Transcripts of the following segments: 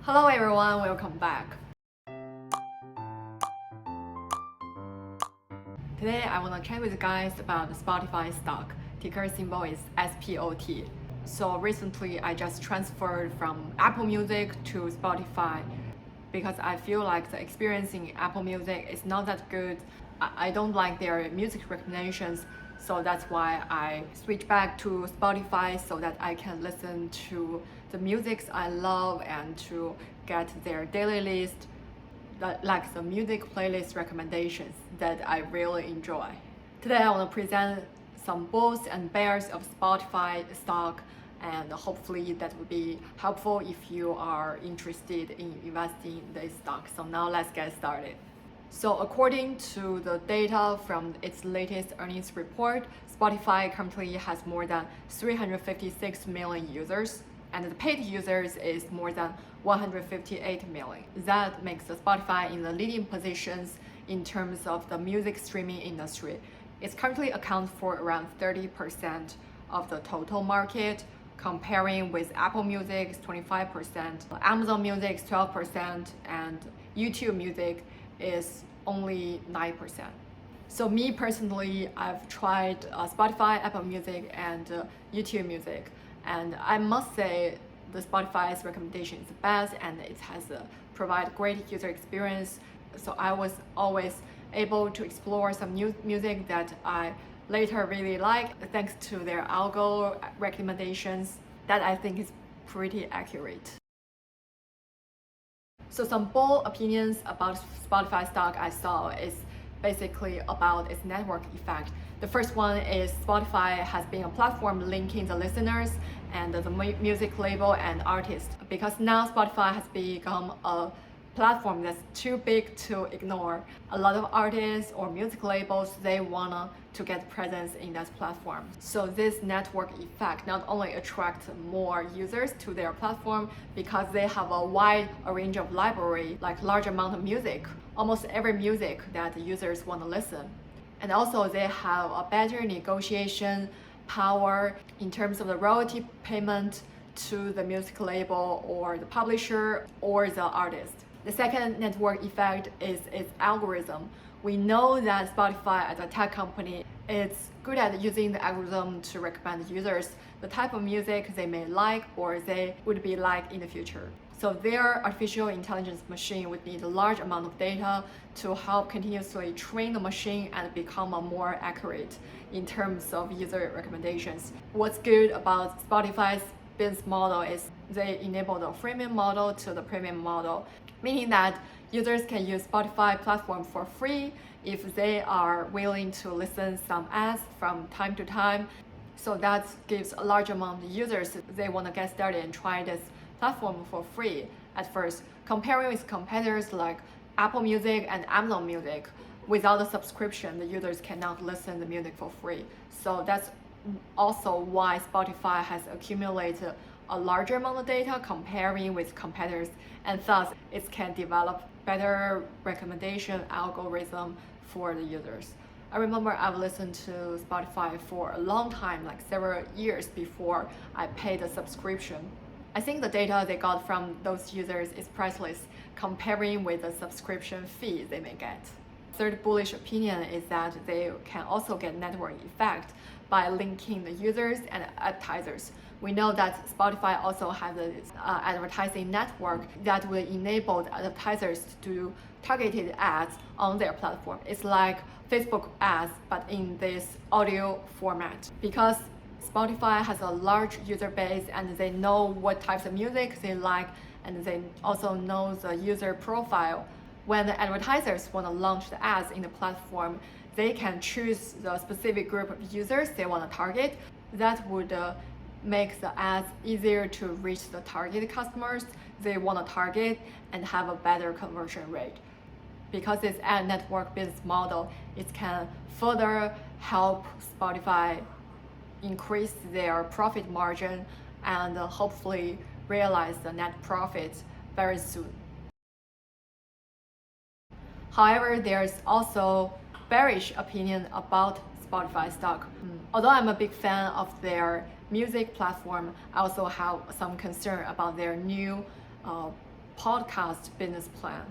Hello everyone, welcome back. Today I want to chat with you guys about the Spotify stock. Ticker symbol is SPOT. So recently I just transferred from Apple Music to Spotify because I feel like the experience in Apple Music is not that good. I don't like their music recommendations, so that's why I switch back to Spotify so that I can listen to the music I love and to get their daily list, like the music playlist recommendations that I really enjoy. Today I want to present some bulls and bears of Spotify stock, and hopefully that will be helpful if you are interested in investing in this stock. So now let's get started. So according to the data from its latest earnings report, Spotify currently has more than 356 million users, and the paid users is more than 158 million. That makes Spotify in the leading positions in terms of the music streaming industry. It currently accounts for around 30% of the total market, comparing with Apple Music 25%, Amazon Music 12%, and YouTube Music is only 9%. So me personally, I've tried Spotify, Apple Music, and YouTube Music, and I must say the Spotify's recommendation is the best, and it has provide great user experience. So I was always able to explore some new music that I later really like thanks to their algo recommendations that I think is pretty accurate. So some bold opinions about Spotify stock I saw is basically about its network effect. The first one is Spotify has been a platform linking the listeners and the music label and artist, because now Spotify has become a platform that's too big to ignore. A lot of artists or music labels, they wanna to get presence in that platform. So this network effect not only attracts more users to their platform because they have a wide range of library, like large amount of music, almost every music that users want to listen. And also they have a better negotiation power in terms of the royalty payment to the music label or the publisher or the artist. The second network effect is its algorithm. We know that Spotify, as a tech company, is good at using the algorithm to recommend users the type of music they may like or they would be like in the future. So their artificial intelligence machine would need a large amount of data to help continuously train the machine and become more accurate in terms of user recommendations. What's good about Spotify's business model is they enable the freemium model to the premium model, meaning that users can use Spotify platform for free if they are willing to listen some ads from time to time. So that gives a large amount of users, they want to get started and try this platform for free at first. Comparing with competitors like Apple Music and Amazon Music, without a subscription, the users cannot listen to music for free. So that's also why Spotify has accumulated a larger amount of data comparing with competitors, and thus it can develop better recommendation algorithm for the users. I remember I've listened to Spotify for a long time, like several years before I paid a subscription. I think the data they got from those users is priceless comparing with the subscription fee they may get. Third bullish opinion is that they can also get network effect by linking the users and advertisers. We know that Spotify also has an advertising network that will enable the advertisers to do targeted ads on their platform. It's like Facebook ads, but in this audio format. Because Spotify has a large user base and they know what types of music they like, and they also know the user profile. When the advertisers want to launch the ads in the platform, they can choose the specific group of users they want to target. That would make the ads easier to reach the target customers they want to target and have a better conversion rate. Because this ad network business model, it can further help Spotify increase their profit margin and hopefully realize the net profit very soon. However, there's also bearish opinion about Spotify stock. Although I'm a big fan of their music platform, I also have some concern about their new podcast business plan.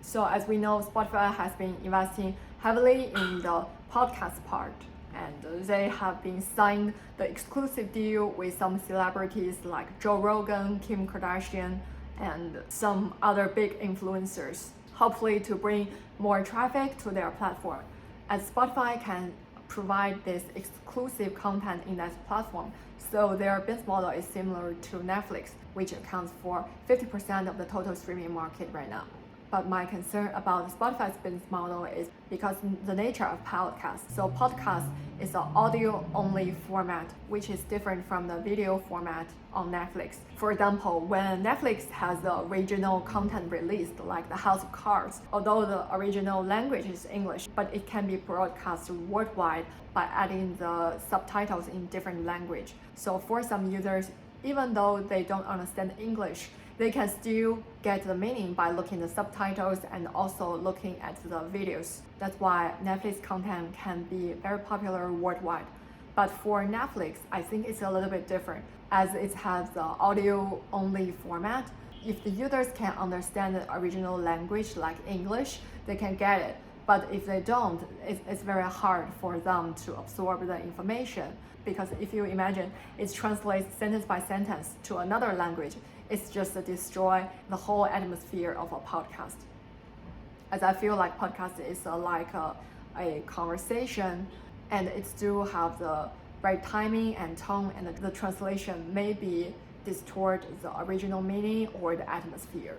So as we know, Spotify has been investing heavily in the podcast part, and they have been signed the exclusive deal with some celebrities like Joe Rogan, Kim Kardashian, and some other big influencers, hopefully to bring more traffic to their platform. As Spotify can provide this exclusive content in that platform, so their business model is similar to Netflix, which accounts for 50% of the total streaming market right now. But my concern about Spotify's business model is because the nature of podcasts. So podcast is an audio-only format, which is different from the video format on Netflix. For example, when Netflix has the original content released, like the House of Cards, although the original language is English, but it can be broadcast worldwide by adding the subtitles in different language. So for some users, even though they don't understand English, they can still get the meaning by looking at the subtitles and also looking at the videos. That's why Netflix content can be very popular worldwide. But for Netflix, I think it's a little bit different, as it has the audio-only format. If the users can understand the original language like English, they can get it. But if they don't, it's very hard for them to absorb the information. Because if you imagine, it translates sentence by sentence to another language, it's just to destroy the whole atmosphere of a podcast. As I feel like podcast is like a conversation, and it still have the right timing and tone, and the translation maybe distort the original meaning or the atmosphere.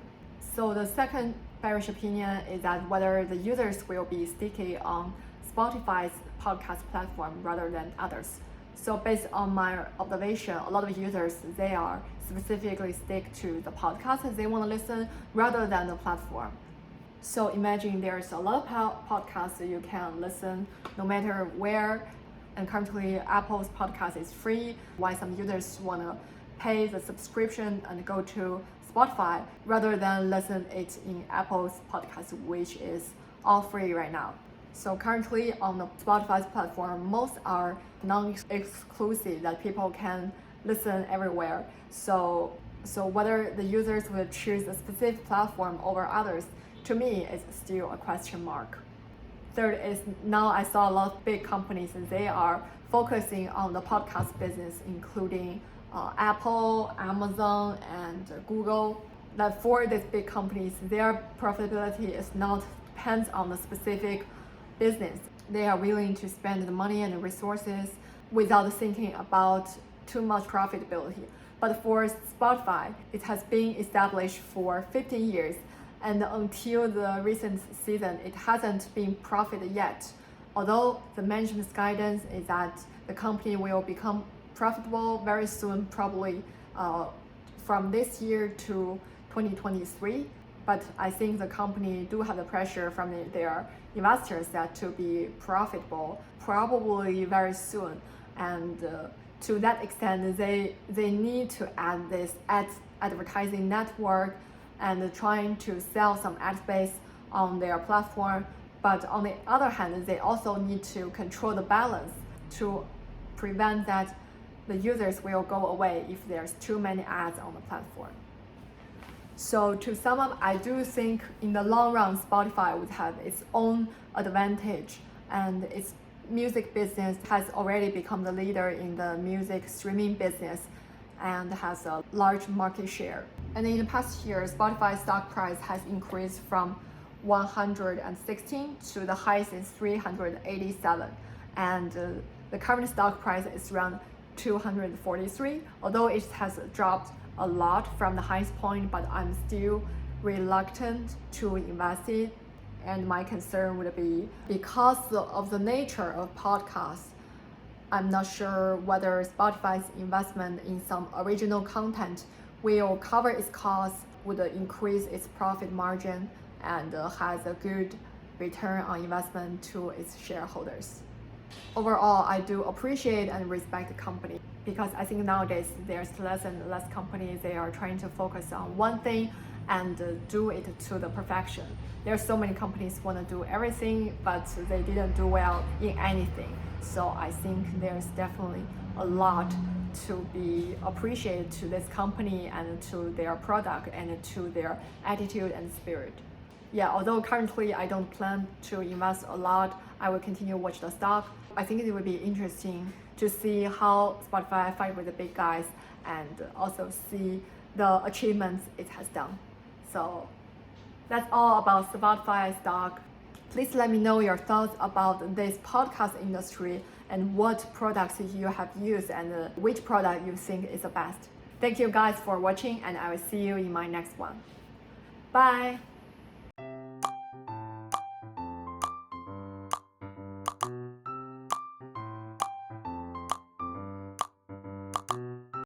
So the second bearish opinion is that whether the users will be sticky on Spotify's podcast platform rather than others. So based on my observation, a lot of users, they are specifically stick to the podcast they want to listen rather than the platform. So imagine there's a lot of podcasts that you can listen no matter where, and currently Apple's podcast is free, why some users want to pay the subscription and go to Spotify rather than listen it in Apple's podcast, which is all free right now. So currently on the Spotify's platform, most are non-exclusive that people can listen everywhere. So whether the users will choose a specific platform over others, to me, is still a question mark. Third is now I saw a lot of big companies, they are focusing on the podcast business, including Apple, Amazon, and Google. That for these big companies, their profitability is not depends on the specific business. They are willing to spend the money and the resources without thinking about too much profitability. But for Spotify, it has been established for 15 years, and until the recent season, it hasn't been profit yet. Although the management's guidance is that the company will become profitable very soon, probably from this year to 2023. But I think the company do have the pressure from their investors that to be profitable probably very soon. And to that extent, they need to add this advertising network and trying to sell some ad space on their platform. But on the other hand, they also need to control the balance to prevent that the users will go away if there's too many ads on the platform. So to sum up, I do think in the long run, Spotify would have its own advantage, and its music business has already become the leader in the music streaming business and has a large market share. And in the past year, Spotify's stock price has increased from 116 to the highest is 387, and the current stock price is around 243, although it has dropped a lot from the highest point, but I'm still reluctant to invest it. And my concern would be because of the nature of podcasts, I'm not sure whether Spotify's investment in some original content will cover its costs, would increase its profit margin, and has a good return on investment to its shareholders. Overall, I do appreciate and respect the company, because I think nowadays there's less and less companies, they are trying to focus on one thing and do it to the perfection. There are so many companies want to do everything, but they didn't do well in anything. So I think there's definitely a lot to be appreciated to this company and to their product and to their attitude and spirit. Yeah, although currently I don't plan to invest a lot, I will continue to watch the stock. I think it would be interesting to see how Spotify fight with the big guys and also see the achievements it has done. So that's all about Spotify stock. Please let me know your thoughts about this podcast industry and what products you have used and which product you think is the best. Thank you guys for watching, and I will see you in my next one. Bye!